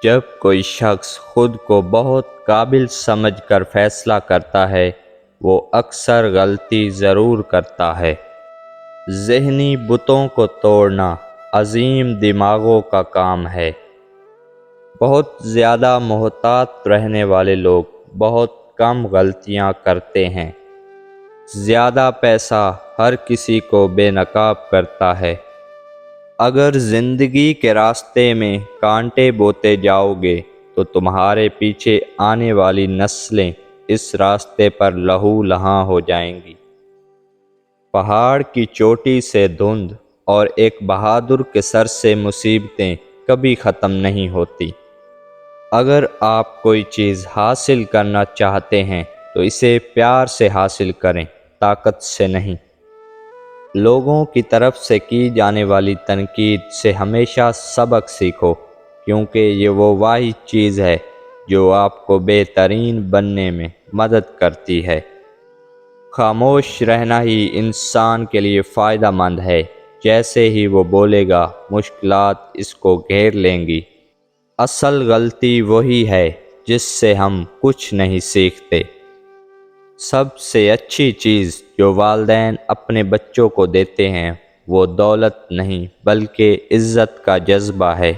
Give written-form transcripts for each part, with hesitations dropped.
جب کوئی شخص خود کو بہت قابل سمجھ کر فیصلہ کرتا ہے وہ اکثر غلطی ضرور کرتا ہے۔ ذہنی بتوں کو توڑنا عظیم دماغوں کا کام ہے۔ بہت زیادہ محتاط رہنے والے لوگ بہت کم غلطیاں کرتے ہیں۔ زیادہ پیسہ ہر کسی کو بے نقاب کرتا ہے۔ اگر زندگی کے راستے میں کانٹے بوتے جاؤ گے تو تمہارے پیچھے آنے والی نسلیں اس راستے پر لہو لہاں ہو جائیں گی۔ پہاڑ کی چوٹی سے دھند اور ایک بہادر کے سر سے مصیبتیں کبھی ختم نہیں ہوتی۔ اگر آپ کوئی چیز حاصل کرنا چاہتے ہیں تو اسے پیار سے حاصل کریں، طاقت سے نہیں۔ لوگوں کی طرف سے کی جانے والی تنقید سے ہمیشہ سبق سیکھو، کیونکہ یہ وہ واحد چیز ہے جو آپ کو بہترین بننے میں مدد کرتی ہے۔ خاموش رہنا ہی انسان کے لیے فائدہ مند ہے۔ جیسے ہی وہ بولے گا مشکلات اس کو گھیر لیں گی۔ اصل غلطی وہی ہے جس سے ہم کچھ نہیں سیکھتے۔ سب سے اچھی چیز جو والدین اپنے بچوں کو دیتے ہیں وہ دولت نہیں بلکہ عزت کا جذبہ ہے۔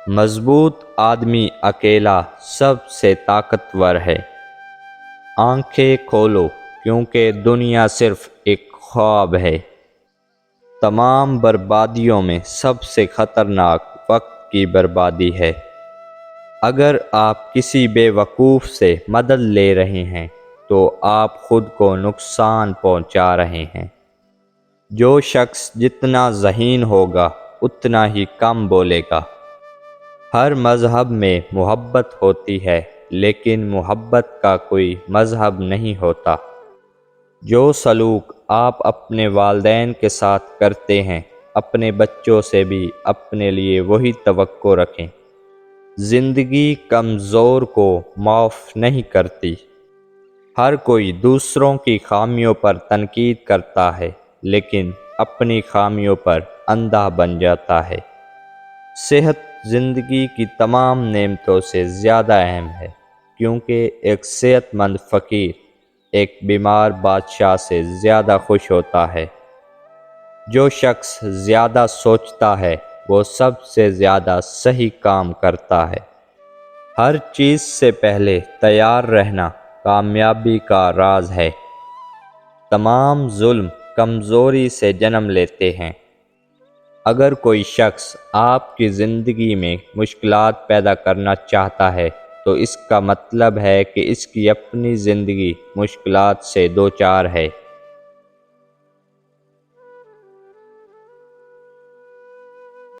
مضبوط آدمی اکیلا سب سے طاقتور ہے۔ آنکھیں کھولو کیونکہ دنیا صرف ایک خواب ہے۔ تمام بربادیوں میں سب سے خطرناک وقت کی بربادی ہے۔ اگر آپ کسی بے وقوف سے مدد لے رہے ہیں تو آپ خود کو نقصان پہنچا رہے ہیں۔ جو شخص جتنا ذہین ہوگا اتنا ہی کم بولے گا۔ ہر مذہب میں محبت ہوتی ہے لیکن محبت کا کوئی مذہب نہیں ہوتا۔ جو سلوک آپ اپنے والدین کے ساتھ کرتے ہیں اپنے بچوں سے بھی اپنے لیے وہی توقع رکھیں۔ زندگی کمزور کو معاف نہیں کرتی۔ ہر کوئی دوسروں کی خامیوں پر تنقید کرتا ہے لیکن اپنی خامیوں پر اندھا بن جاتا ہے۔ صحت زندگی کی تمام نعمتوں سے زیادہ اہم ہے، کیونکہ ایک صحت مند فقیر ایک بیمار بادشاہ سے زیادہ خوش ہوتا ہے۔ جو شخص زیادہ سوچتا ہے وہ سب سے زیادہ صحیح کام کرتا ہے۔ ہر چیز سے پہلے تیار رہنا کامیابی کا راز ہے۔ تمام ظلم کمزوری سے جنم لیتے ہیں۔ اگر کوئی شخص آپ کی زندگی میں مشکلات پیدا کرنا چاہتا ہے تو اس کا مطلب ہے کہ اس کی اپنی زندگی مشکلات سے دوچار ہے۔